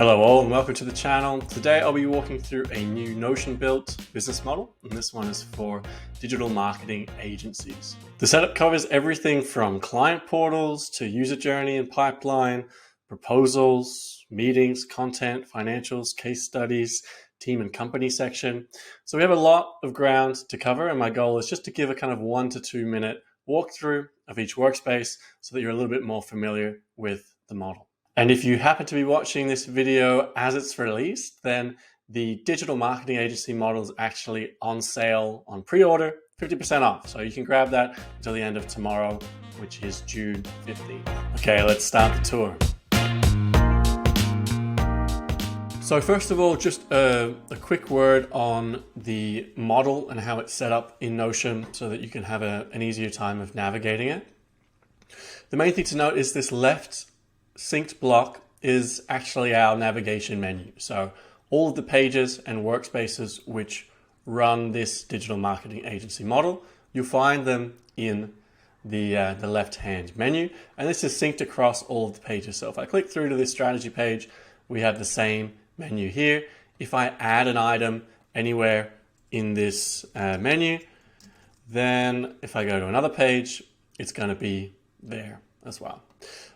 Hello all and welcome to the channel. Today I'll be walking through a new Notion built business model, and this one is for digital marketing agencies. The setup covers everything from client portals to user journey and pipeline, proposals, meetings, content, financials, case studies, team and company section. So we have a lot of ground to cover, and my goal is just to give a kind of 1 to 2 minute walkthrough of each workspace so that you're a little bit more familiar with the model. And if you happen to be watching this video as it's released, then the digital marketing agency model is actually on sale on pre-order, 50% off. So you can grab that until the end of tomorrow, which is June 15th. Okay, let's start the tour. So first of all, just a quick word on the model and how it's set up in Notion so that you can have an easier time of navigating it. The main thing to note is this left synced block is actually our navigation menu. So all of the pages and workspaces which run this digital marketing agency model, you'll find them in the left-hand menu. And this is synced across all of the pages. So if I click through to this strategy page, we have the same menu here. If I add an item anywhere in this menu, then if I go to another page, it's going to be there as well.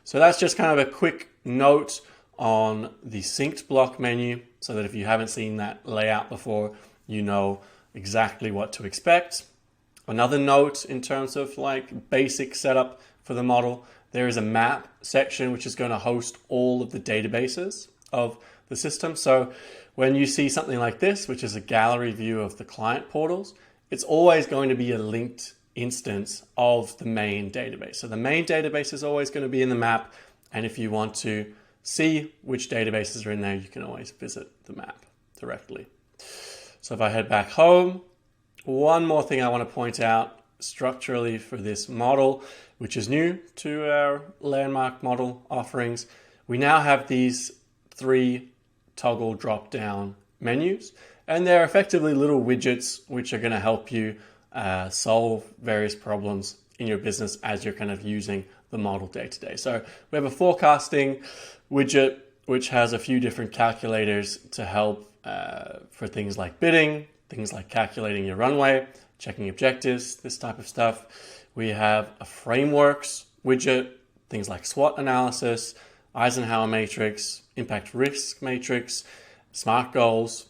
So that's just kind of a quick note on the synced block menu so that if you haven't seen that layout before, you know exactly what to expect. Another note in terms of like basic setup for the model, there is a map section which is going to host all of the databases of the system. So when you see something like this, which is a gallery view of the client portals, it's always going to be a linked instance of the main database. So the main database is always going to be in the map. And if you want to see which databases are in there, you can always visit the map directly. So if I head back home, one more thing I want to point out structurally for this model, which is new to our landmark model offerings, we now have these 3 toggle drop down menus, and they're effectively little widgets which are going to help you solve various problems in your business as you're kind of using the model day to day. So we have a forecasting widget which has a few different calculators to help for things like bidding, things like calculating your runway, checking objectives, this type of stuff. We have a frameworks widget, things like SWOT analysis, Eisenhower matrix, impact risk matrix, SMART goals.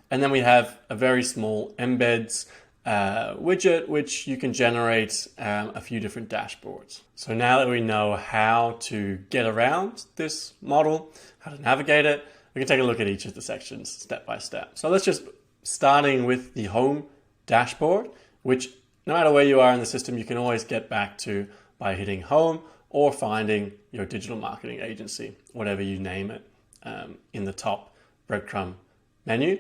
And then we have a very small embeds widget, which you can generate a few different dashboards. So now that we know how to get around this model, how to navigate it, we can take a look at each of the sections step by step. So let's just starting with the home dashboard, which no matter where you are in the system, you can always get back to by hitting home or finding your digital marketing agency, whatever you name it, in the top breadcrumb menu.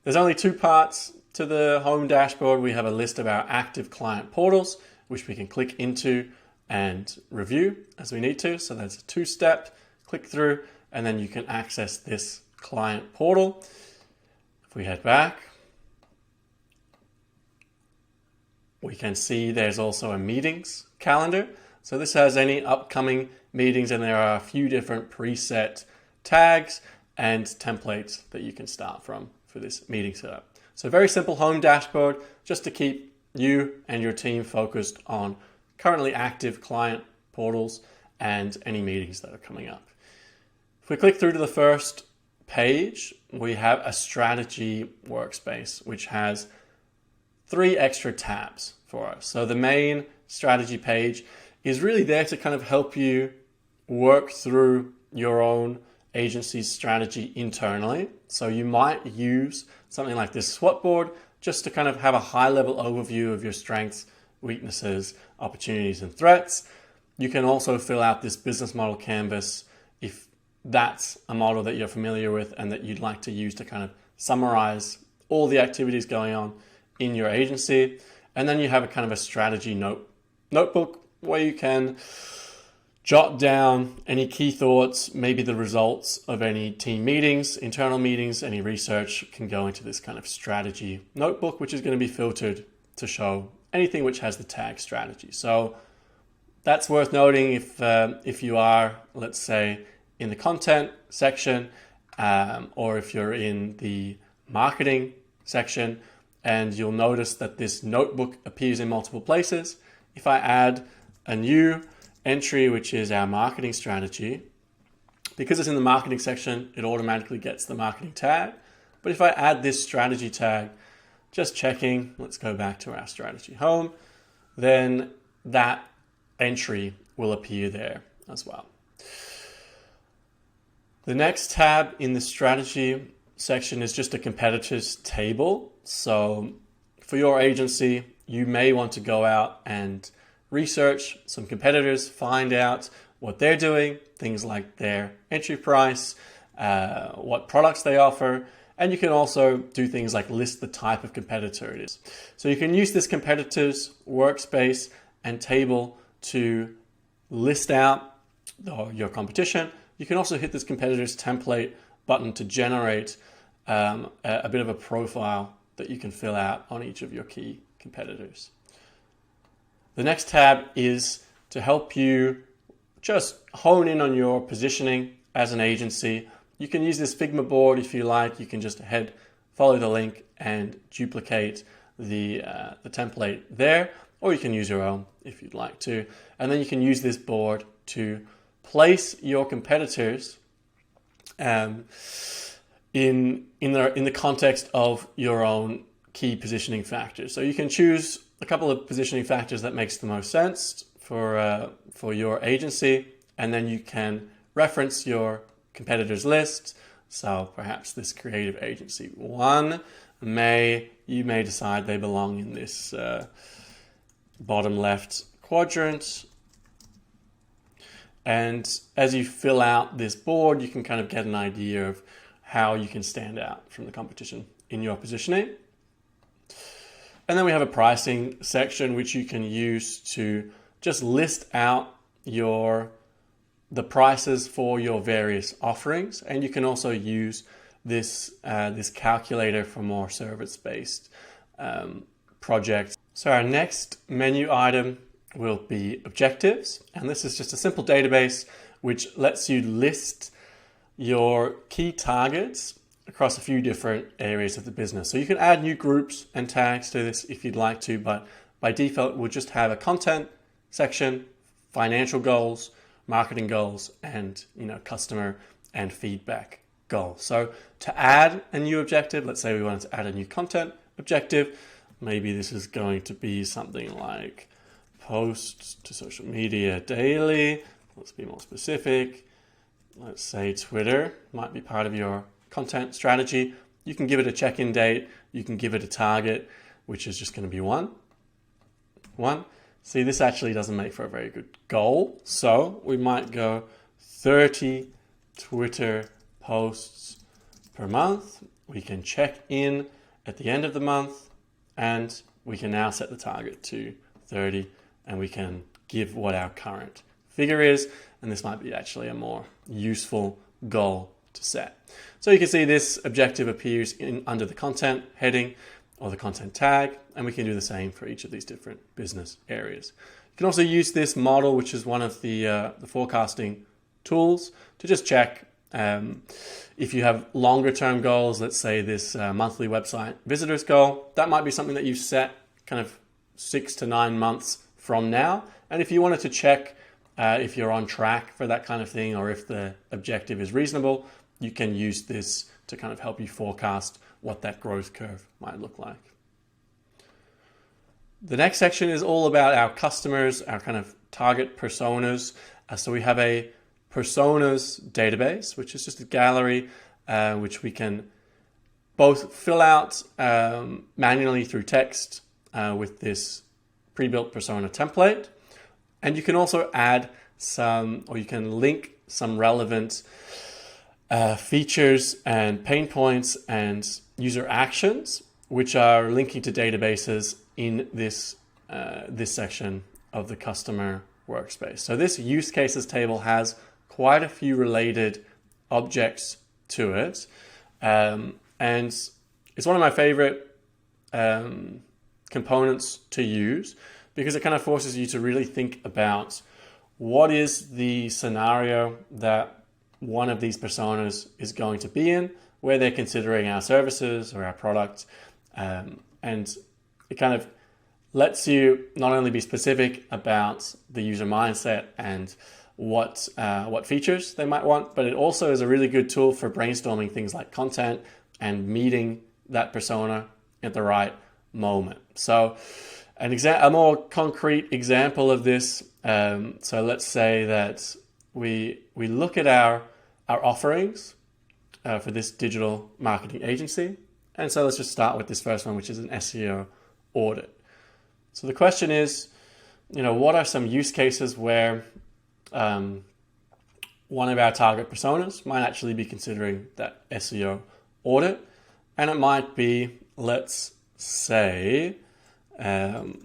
There's only 2 parts to the home dashboard. We have a list of our active client portals, which we can click into and review as we need to. So that's a 2-step click through, and then you can access this client portal. If we head back, we can see there's also a meetings calendar. So this has any upcoming meetings, and there are a few different preset tags and templates that you can start from for this meeting setup. So very simple home dashboard just to keep you and your team focused on currently active client portals and any meetings that are coming up. If we click through to the first page, we have a strategy workspace, which has 3 extra tabs for us. So the main strategy page is really there to kind of help you work through your own agency's strategy internally. So you might use something like this SWOT board just to kind of have a high-level overview of your strengths, weaknesses, opportunities, and threats. You can also fill out this business model canvas if that's a model that you're familiar with and that you'd like to use to kind of summarize all the activities going on in your agency. And then you have a kind of a strategy notebook where you can jot down any key thoughts, maybe the results of any team meetings, internal meetings, any research can go into this kind of strategy notebook, which is going to be filtered to show anything which has the tag strategy. So that's worth noting if you are, let's say, in the content section or if you're in the marketing section, and you'll notice that this notebook appears in multiple places. If I add a new entry, which is our marketing strategy, because it's in the marketing section, it automatically gets the marketing tag. But if I add this strategy tag, just checking, let's go back to our strategy home, then that entry will appear there as well. The next tab in the strategy section is just a competitors table. So for your agency, you may want to go out and research some competitors, find out what they're doing, things like their entry price, what products they offer, and you can also do things like list the type of competitor it is. So you can use this competitors workspace and table to list out your competition. You can also hit this competitors template button to generate a bit of a profile that you can fill out on each of your key competitors. The next tab is to help you just hone in on your positioning as an agency. You can use this Figma board if you like. You can just follow the link and duplicate the template there, or you can use your own if you'd like to. And then you can use this board to place your competitors in the context of your own key positioning factors. So you can choose a couple of positioning factors that makes the most sense for your agency, and then you can reference your competitors list. So perhaps this creative agency one you may decide they belong in this bottom left quadrant. And as you fill out this board, you can kind of get an idea of how you can stand out from the competition in your positioning. And then we have a pricing section, which you can use to just list out the prices for your various offerings. And you can also use this calculator for more service-based projects. So our next menu item will be objectives. And this is just a simple database which lets you list your key targets across a few different areas of the business. So you can add new groups and tags to this if you'd like to, but by default, we'll just have a content section, financial goals, marketing goals, and customer and feedback goals. So to add a new objective, let's say we wanted to add a new content objective, maybe this is going to be something like post to social media daily. Let's be more specific. Let's say Twitter might be part of your content strategy. You can give it a check-in date. You can give it a target, which is just going to be one. See, this actually doesn't make for a very good goal. So we might go 30 Twitter posts per month. We can check in at the end of the month, and we can now set the target to 30, and we can give what our current figure is. And this might be actually a more useful goal to set. So you can see this objective appears under the content heading or the content tag, and we can do the same for each of these different business areas. You can also use this model, which is one of the forecasting tools, to just check if you have longer term goals. Let's say this monthly website visitors goal, that might be something that you've set kind of 6 to 9 months from now. And if you wanted to check if you're on track for that kind of thing, or if the objective is reasonable, you can use this to kind of help you forecast what that growth curve might look like. The next section is all about our customers, our kind of target personas. So we have a personas database, which is just a gallery which we can both fill out manually through text with this pre-built persona template. And you can also add you can link some relevant features and pain points and user actions, which are linking to databases in this section of the customer workspace. So this use cases table has quite a few related objects to it. And it's one of my favorite components to use, because it kind of forces you to really think about what is the scenario that one of these personas is going to be in, where they're considering our services or our product. And it kind of lets you not only be specific about the user mindset and what features they might want, but it also is a really good tool for brainstorming things like content and meeting that persona at the right moment. So a more concrete example of this, so let's say that we look at our offerings for this digital marketing agency. And so let's just start with this first one, which is an SEO audit. So the question is, what are some use cases where one of our target personas might actually be considering that SEO audit? And it might be, let's say,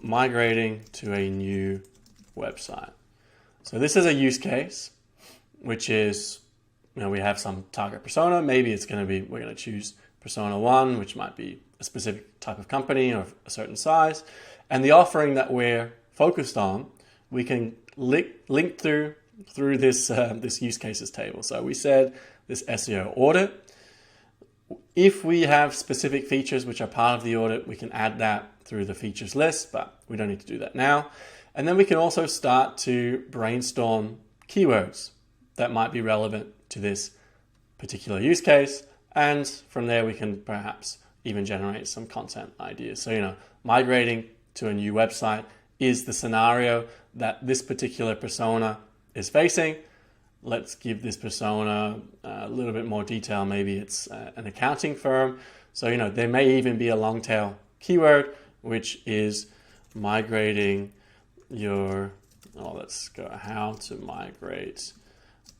migrating to a new website. So this is a use case, which is, we have some target persona. Maybe it's going to be, we're going to choose persona 1, which might be a specific type of company or a certain size. And the offering that we're focused on, we can link through this use cases table. So we said this SEO audit. If we have specific features which are part of the audit, we can add that through the features list, but we don't need to do that now. And then we can also start to brainstorm keywords that might be relevant to this particular use case. And from there, we can perhaps even generate some content ideas. So, migrating to a new website is the scenario that this particular persona is facing. Let's give this persona a little bit more detail. Maybe it's an accounting firm. So, there may even be a long tail keyword, which is migrating let's go, how to migrate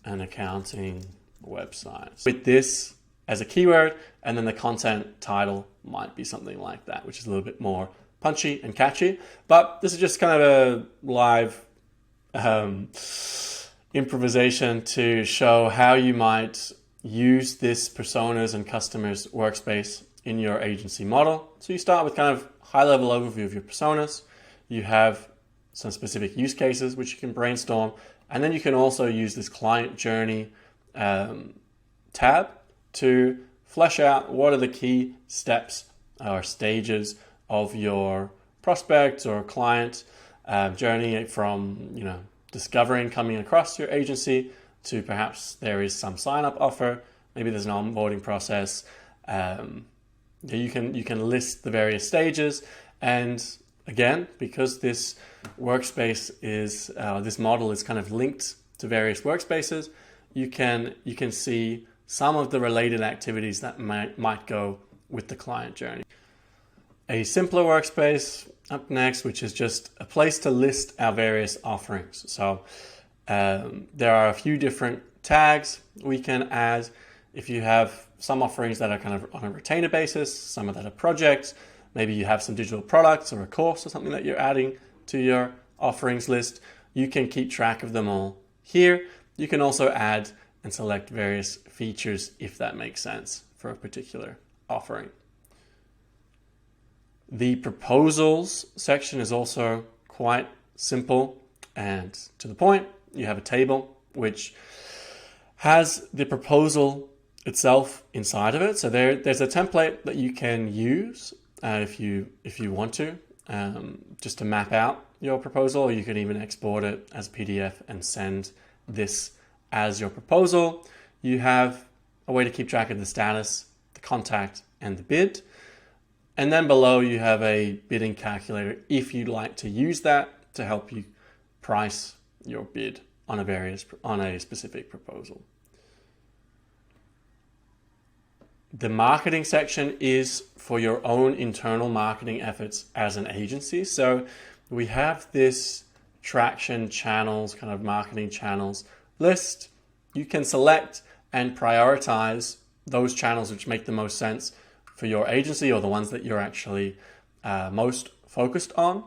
an accounting website. With this as a keyword, and then the content title might be something like that, which is a little bit more punchy and catchy. But this is just kind of a live improvisation to show how you might use this personas and customers workspace in your agency model. So you start with kind of high-level overview of your personas. You have some specific use cases which you can brainstorm, and then you can also use this client journey tab to flesh out what are the key steps or stages of your prospect or client journey, from discovering coming across your agency to perhaps there is some sign-up offer, maybe there's an onboarding process. You can list the various stages, and again, because this workspace is this model is kind of linked to various workspaces, you can see some of the related activities that might go with the client journey. A simpler workspace up next, which is just a place to list our various offerings. So there are a few different tags we can add. If you have some offerings that are kind of on a retainer basis, some of that are projects, maybe you have some digital products or a course or something that you're adding to your offerings list, you can keep track of them all here. You can also add and select various features if that makes sense for a particular offering. The proposals section is also quite simple and to the point. You have a table which has the proposal itself inside of it. So there's a template that you can use if you want to, just to map out your proposal, or you can even export it as PDF and send this as your proposal. You have a way to keep track of the status, the contact, and the bid. And then below you have a bidding calculator if you'd like to use that to help you price your bid on a specific proposal. The marketing section is for your own internal marketing efforts as an agency. So we have this traction channels, kind of marketing channels list. You can select and prioritize those channels which make the most sense for your agency, or the ones that you're actually most focused on.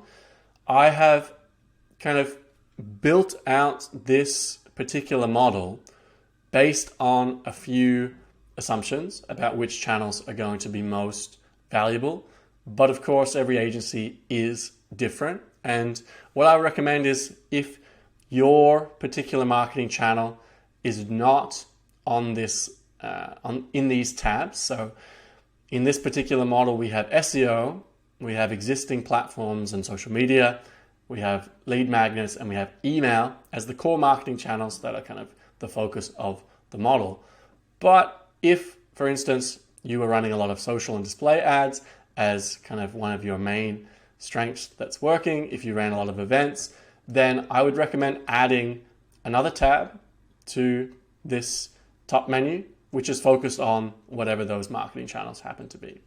I have kind of built out this particular model based on a few assumptions about which channels are going to be most valuable. But of course, every agency is different. And what I recommend is, if your particular marketing channel is not on this in these tabs. So in this particular model, we have SEO, we have existing platforms and social media, we have lead magnets, and we have email as the core marketing channels that are kind of the focus of the model. But if, for instance, you were running a lot of social and display ads as kind of one of your main strengths that's working, if you ran a lot of events, then I would recommend adding another tab to this top menu, which is focused on whatever those marketing channels happen to be.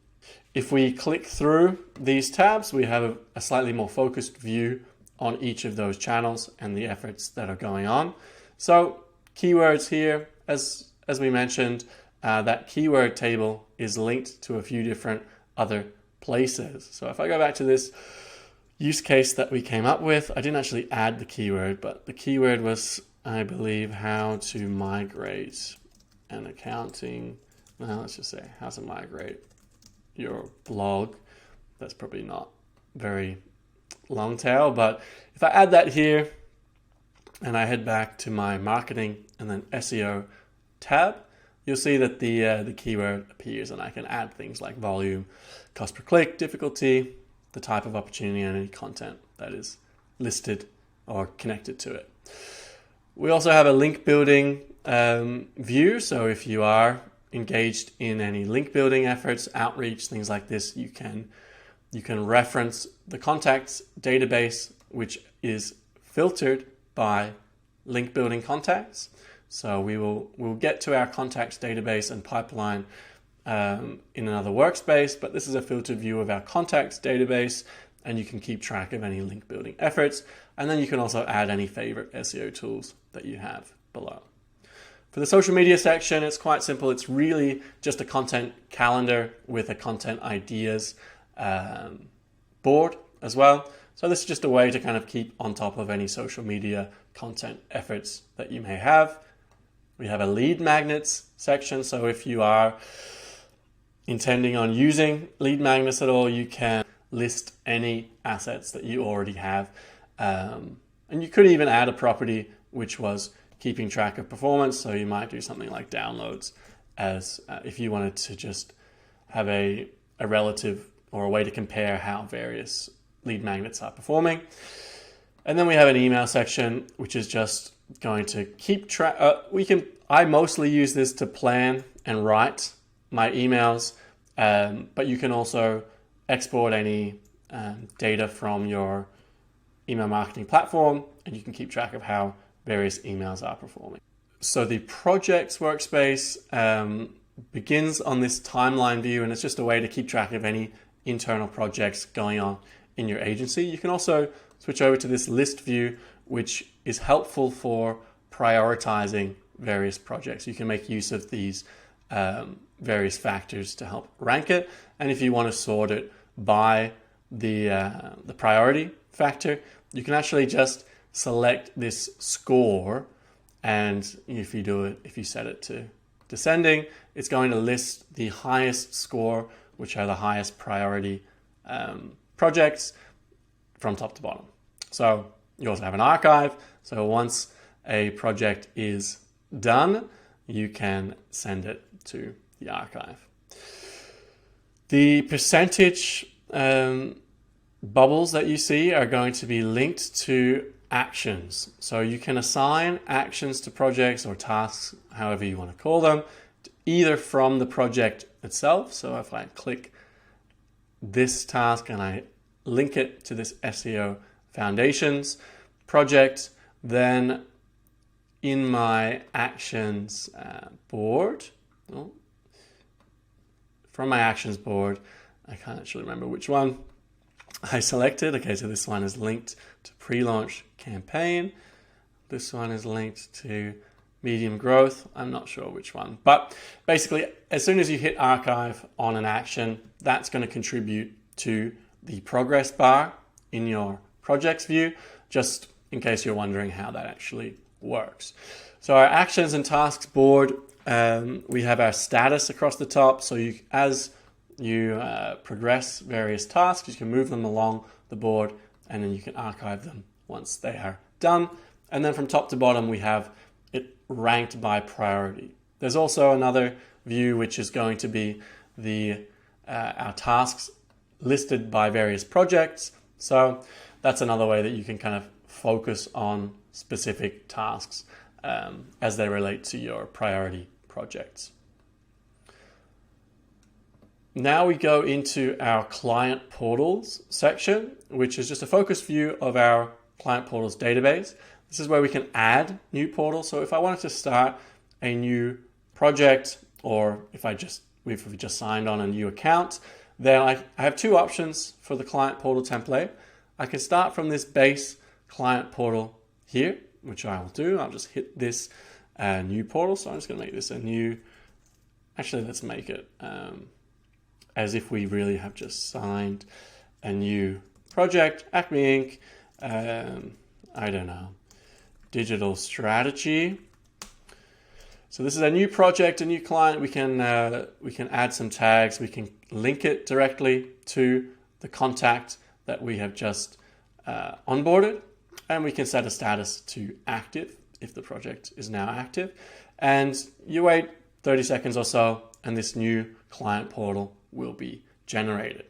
If we click through these tabs, we have a slightly more focused view on each of those channels and the efforts that are going on. So keywords here, as we mentioned, that keyword table is linked to a few different other places. So if I go back to this use case that we came up with, I didn't actually add the keyword, but the keyword was, I believe, how to migrate an accounting, well, let's just say how to migrate your blog. That's probably not very long tail, but if I add that here and I head back to my marketing and then SEO tab, you'll see that the keyword appears, and I can add things like volume, cost per click, difficulty, the type of opportunity, and any content that is listed or connected to it. We also have a link building view. So if you are engaged in any link building efforts, outreach, things like this, you can reference the contacts database, which is filtered by link building contacts. So we'll get to our contacts database and pipeline in another workspace, but this is a filtered view of our contacts database, and you can keep track of any link building efforts. And then you can also add any favorite SEO tools that you have below. For the social media section, it's quite simple. It's really just a content calendar with a content ideas board as well. So this is just a way to kind of keep on top of any social media content efforts that you may have. We have a lead magnets section. So if you are intending on using lead magnets at all, you can list any assets that you already have. And you could even add a property which was keeping track of performance. So you might do something like downloads as if you wanted to just have a relative or a way to compare how various lead magnets are performing. And then we have an email section, which is just going to keep track. I mostly use this to plan and write my emails, but you can also export any data from your email marketing platform, and you can keep track of how various emails are performing. So the projects workspace begins on this timeline view, and it's just a way to keep track of any internal projects going on in your agency. You can also switch over to this list view, which is helpful for prioritizing various projects. You can make use of these various factors to help rank it. And if you want to sort it by the priority factor, you can actually just select this score, and if you set it to descending, it's going to list the highest score, which are the highest priority projects from top to bottom. So you also have an archive. So once a project is done, you can send it to the archive. The percentage bubbles that you see are going to be linked to actions. So you can assign actions to projects or tasks, however you want to call them, either from the project itself. So if I click this task and I link it to this SEO Foundations project, then in my actions board, from my actions board, I can't actually remember which one I selected. Okay, so this one is linked to pre-launch campaign. This one is linked to medium growth. I'm not sure which one, but basically as soon as you hit archive on an action, that's going to contribute to the progress bar in your projects view, just in case you're wondering how that actually works. So our actions and tasks board, we have our status across the top. So as you progress various tasks, you can move them along the board, and then you can archive them once they are done. And then from top to bottom, we have it ranked by priority. There's also another view which is going to be our tasks listed by various projects. So that's another way that you can kind of focus on specific tasks as they relate to your priority projects. Now we go into our client portals section, which is just a focus view of our client portals database. This is where we can add new portals. So if I wanted to start a new project, or if we just signed on a new account, then I have two options for the client portal template. I can start from this base client portal here, which I will do. I'll just hit this new portal. So I'm just going to make this a new, actually, let's make it as if we really have just signed a new project, Acme Inc. I don't know, digital strategy. So this is a new project, a new client. We can add some tags. We can link it directly to the contact that we have just onboarded, and we can set a status to active if the project is now active. And you wait 30 seconds or so, and this new client portal will be generated.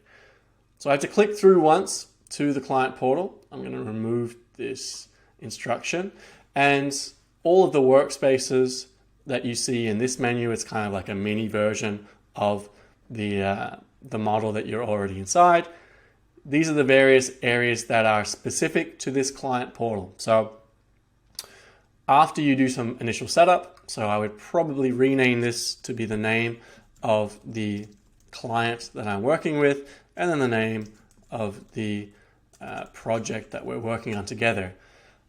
So I have to click through once to the client portal. I'm going to remove this instruction, and all of the workspaces that you see in this menu, it's kind of like a mini version of the model that you're already inside. These are the various areas that are specific to this client portal. So after you do some initial setup, so I would probably rename this to be the name of the client that I'm working with, and then the name of the project that we're working on together.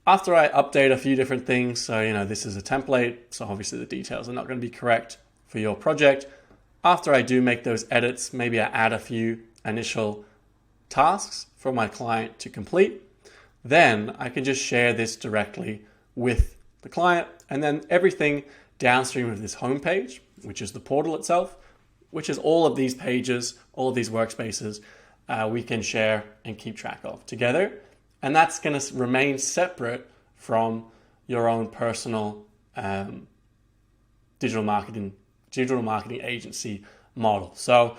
After I update a few different things, so this is a template, so obviously the details are not going to be correct for your project. After I do make those edits, maybe I add a few initial tasks for my client to complete, then I can just share this directly with the client, and then everything downstream of this home page, which is the portal itself, which is all of these pages, all of these workspaces, we can share and keep track of together. And that's going to remain separate from your own personal digital marketing agency model. So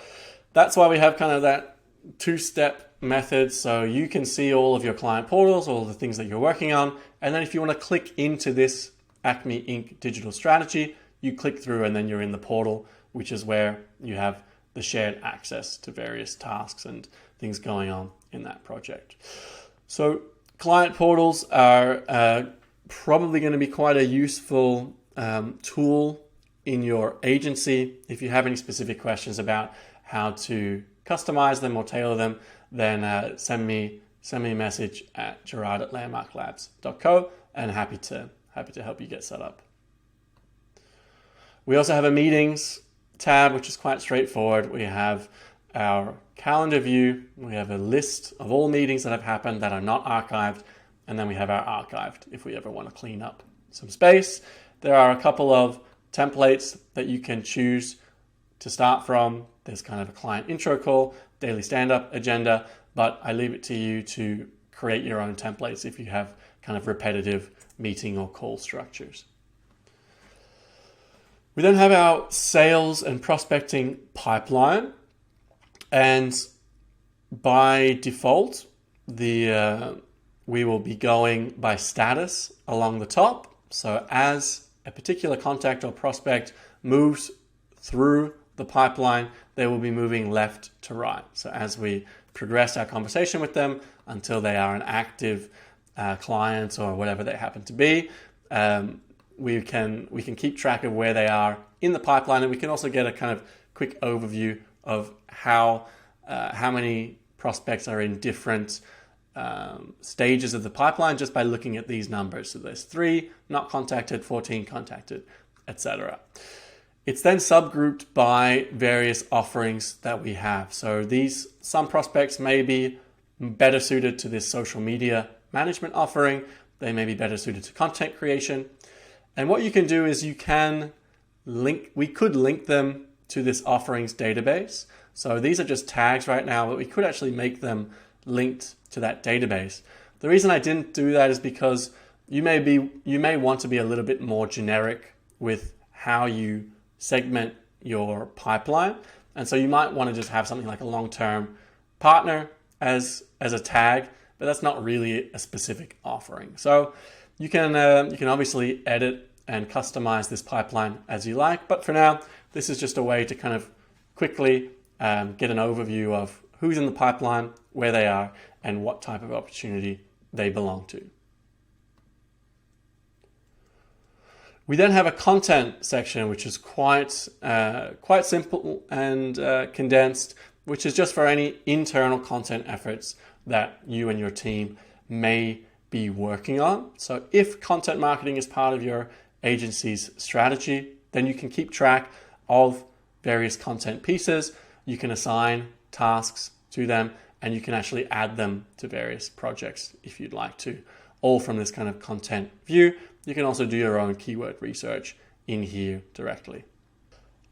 that's why we have kind of that two-step method. So you can see all of your client portals, all the things that you're working on. And then if you want to click into this Acme Inc. digital strategy, you click through and then you're in the portal, which is where you have the shared access to various tasks and things going on in that project. So client portals are probably going to be quite a useful tool in your agency. If you have any specific questions about how to customize them or tailor them, then send me a message at gerard@landmarklabs.co, and happy to help you get set up. We also have a meetings tab, which is quite straightforward. We have our calendar view. We have a list of all meetings that have happened that are not archived, and then we have our archived if we ever want to clean up some space. There are a couple of templates that you can choose to start from. There's kind of a client intro call, daily stand-up agenda, but I leave it to you to create your own templates if you have kind of repetitive meeting or call structures. We then have our sales and prospecting pipeline, and by default, we will be going by status along the top. So as a particular contact or prospect moves through the pipeline, they will be moving left to right. So as we progress our conversation with them until they are an active client or whatever they happen to be, we can keep track of where they are in the pipeline, and we can also get a kind of quick overview of how many prospects are in different stages of the pipeline just by looking at these numbers. So there's 3 not contacted, 14 contacted, etc. It's then subgrouped by various offerings that we have. So some prospects may be better suited to this social media management offering. They may be better suited to content creation. And what you can do is we could link them to this offerings database. So these are just tags right now, but we could actually make them linked to that database. The reason I didn't do that is because you may want to be a little bit more generic with how you segment your pipeline. And so you might want to just have something like a long-term partner as a tag, but that's not really a specific offering. So you can obviously edit and customize this pipeline as you like, but for now, this is just a way to kind of quickly get an overview of who's in the pipeline, where they are, and what type of opportunity they belong to. We then have a content section, which is quite simple and condensed, which is just for any internal content efforts that you and your team may be working on. So if content marketing is part of your agency's strategy, then you can keep track of various content pieces. You can assign tasks to them, and you can actually add them to various projects if you'd like to, all from this kind of content view. You can also do your own keyword research in here directly.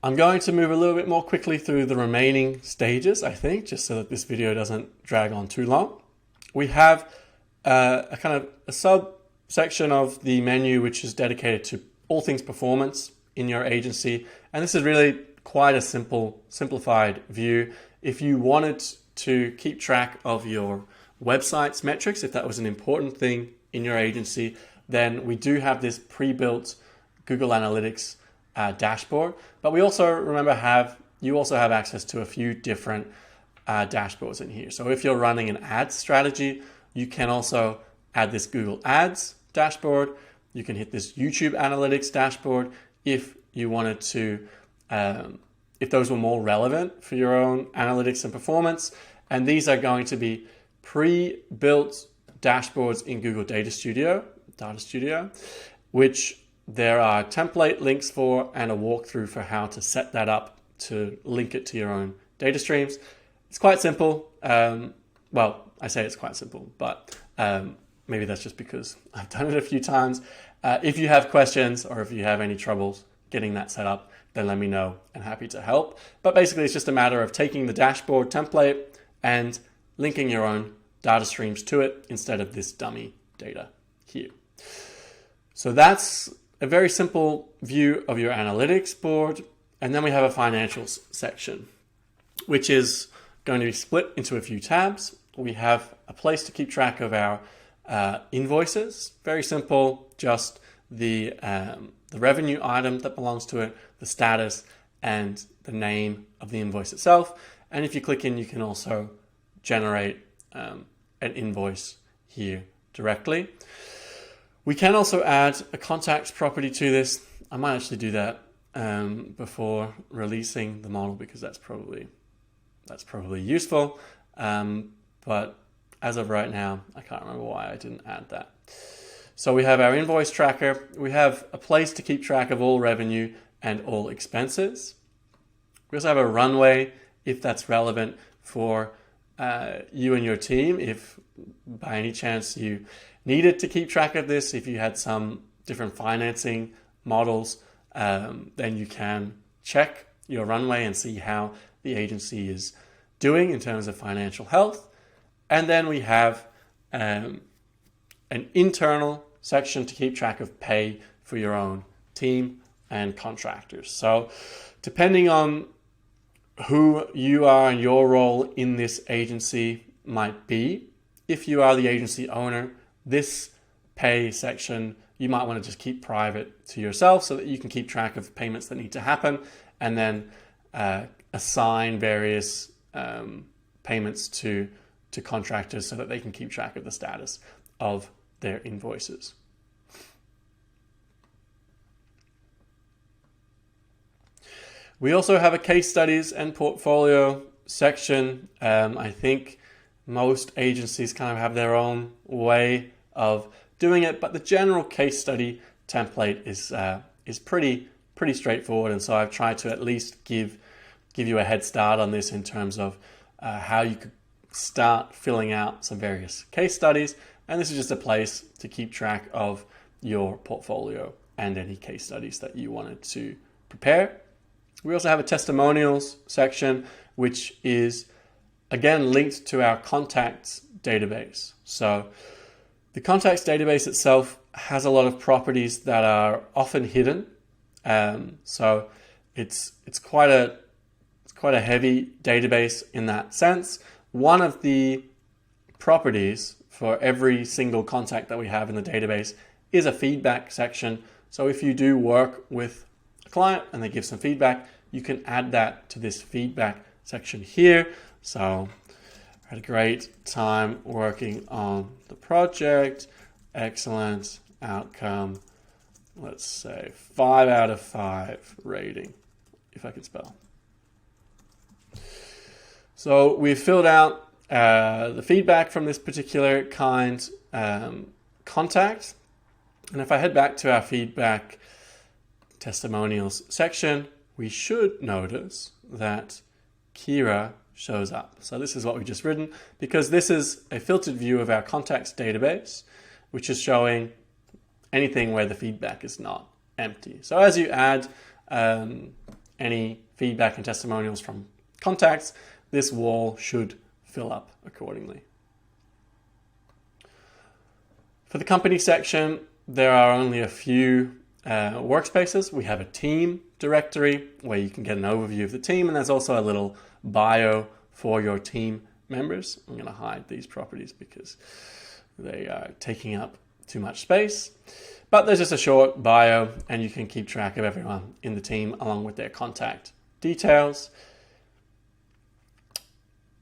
I'm going to move a little bit more quickly through the remaining stages, I think, just so that this video doesn't drag on too long. We have a kind of a subsection of the menu which is dedicated to all things performance in your agency, and this is really quite a simplified view. If you wanted to keep track of your website's metrics, if that was an important thing in your agency, then we do have this pre-built Google Analytics dashboard. But we also, remember, you also have access to a few different dashboards in here. So if you're running an ad strategy, you can also add this Google Ads dashboard. You can hit this YouTube Analytics dashboard if you wanted to, if those were more relevant for your own analytics and performance. And these are going to be pre-built dashboards in Google Data Studio, which there are template links for and a walkthrough for how to set that up to link it to your own data streams. It's quite simple. Well, I say it's quite simple, but maybe that's just because I've done it a few times. If you have questions or if you have any troubles getting that set up, then let me know and happy to help. But basically, it's just a matter of taking the dashboard template and linking your own data streams to it instead of this dummy data here. So that's a very simple view of your analytics board. And then we have a financials section, which is going to be split into a few tabs. We have a place to keep track of our invoices. Very simple, just the revenue item that belongs to it, the status, and the name of the invoice itself. And if you click in, you can also generate an invoice here directly. We can also add a contacts property to this. I might actually do that before releasing the model because that's probably useful. But as of right now, I can't remember why I didn't add that. So we have our invoice tracker. We have a place to keep track of all revenue and all expenses. We also have a runway if that's relevant for you and your team. If by any chance you needed to keep track of this, if you had some different financing models, then you can check your runway and see how the agency is doing in terms of financial health. And then we have an internal section to keep track of pay for your own team and contractors. So depending on who you are and your role in this agency might be, if you are the agency owner, this pay section you might want to just keep private to yourself so that you can keep track of payments that need to happen and then assign various payments to contractors so that they can keep track of the status of their invoices. We also have a case studies and portfolio section. I think most agencies kind of have their own way of doing it, but the general case study template is pretty straightforward, and so I've tried to at least give you a head start on this in terms of how you could start filling out some various case studies, and this is just a place to keep track of your portfolio and any case studies that you wanted to prepare. We also have a testimonials section, which is again linked to our contacts database. So the contacts database itself has a lot of properties that are often hidden So it's quite a heavy database in that sense. One of the properties for every single contact that we have in the database is a feedback section. So if you do work with a client and they give some feedback, you can add that to this feedback section here. So I had a great time working on the project, excellent outcome, let's say 5 out of 5 rating, if I could spell. So we've filled out the feedback from this particular kind contact. And if I head back to our feedback testimonials section, we should notice that Kira shows up. So this is what we've just written, because this is a filtered view of our contacts database, which is showing anything where the feedback is not empty. So as you add any feedback and testimonials from contacts, this wall should fill up accordingly. For the company section, there are only a few workspaces. We have a team directory where you can get an overview of the team, and there's also a little bio for your team members. I'm going to hide these properties because they are taking up too much space. But there's just a short bio, and you can keep track of everyone in the team along with their contact details.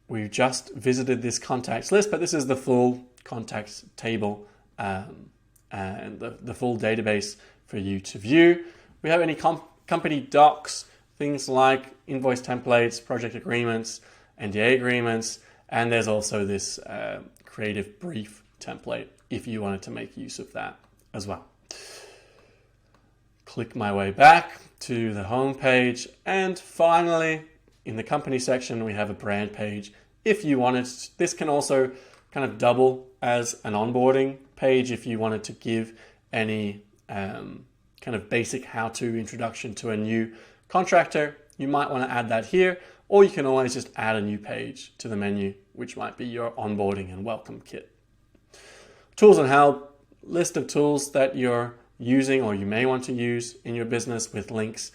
We've just visited this contacts list, but this is the full contacts table and the full database for you to view. We have any company docs, things like invoice templates, project agreements, NDA agreements, and there's also this creative brief template if you wanted to make use of that as well. Click my way back to the home page, and finally in the company section we have a brand page. If you wanted, this can also kind of double as an onboarding page if you wanted to give any kind of basic how-to introduction to a new contractor. You might want to add that here, or you can always just add a new page to the menu, which might be your onboarding and welcome kit. Tools and help, list of tools that you're using or you may want to use in your business with links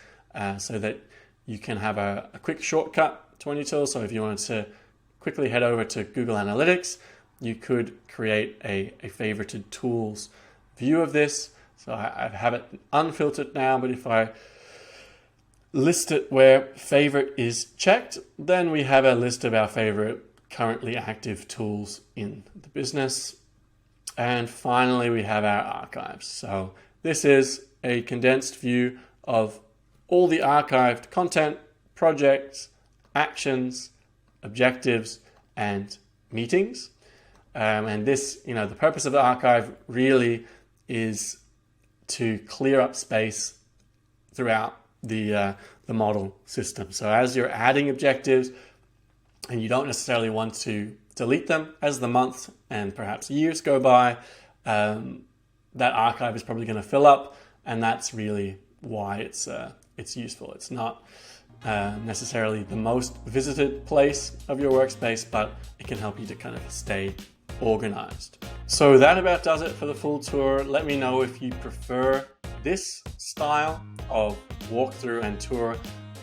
so that you can have a quick shortcut to any tool. So if you wanted to quickly head over to Google Analytics, you could create a favorited tools view of this. So I have it unfiltered now, but if I list it where favorite is checked, then we have a list of our favorite currently active tools in the business. And finally, we have our archives. So this is a condensed view of all the archived content, projects, actions, objectives, and meetings. And this, the purpose of the archive really is to clear up space throughout the model system. So as you're adding objectives and you don't necessarily want to delete them as the months and perhaps years go by, that archive is probably going to fill up, and that's really why it's useful. It's not necessarily the most visited place of your workspace, but it can help you to kind of stay organized. So that about does it for the full tour. Let me know if you prefer this style of walkthrough and tour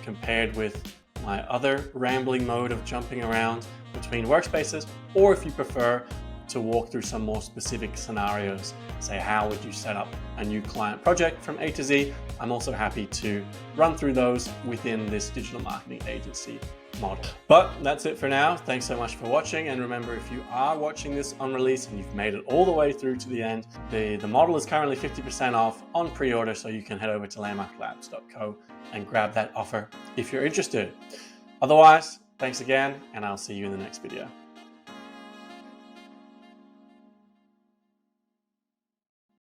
compared with my other rambling mode of jumping around between workspaces, or if you prefer to walk through some more specific scenarios, say how would you set up a new client project from A to Z. I'm also happy to run through those within this digital marketing agency model. But that's it for now. Thanks so much for watching, and remember, if you are watching this on release and you've made it all the way through to the end, the model is currently 50% off on pre-order, so you can head over to landmarklabs.co and grab that offer if you're interested. Otherwise, thanks again, and I'll see you in the next video.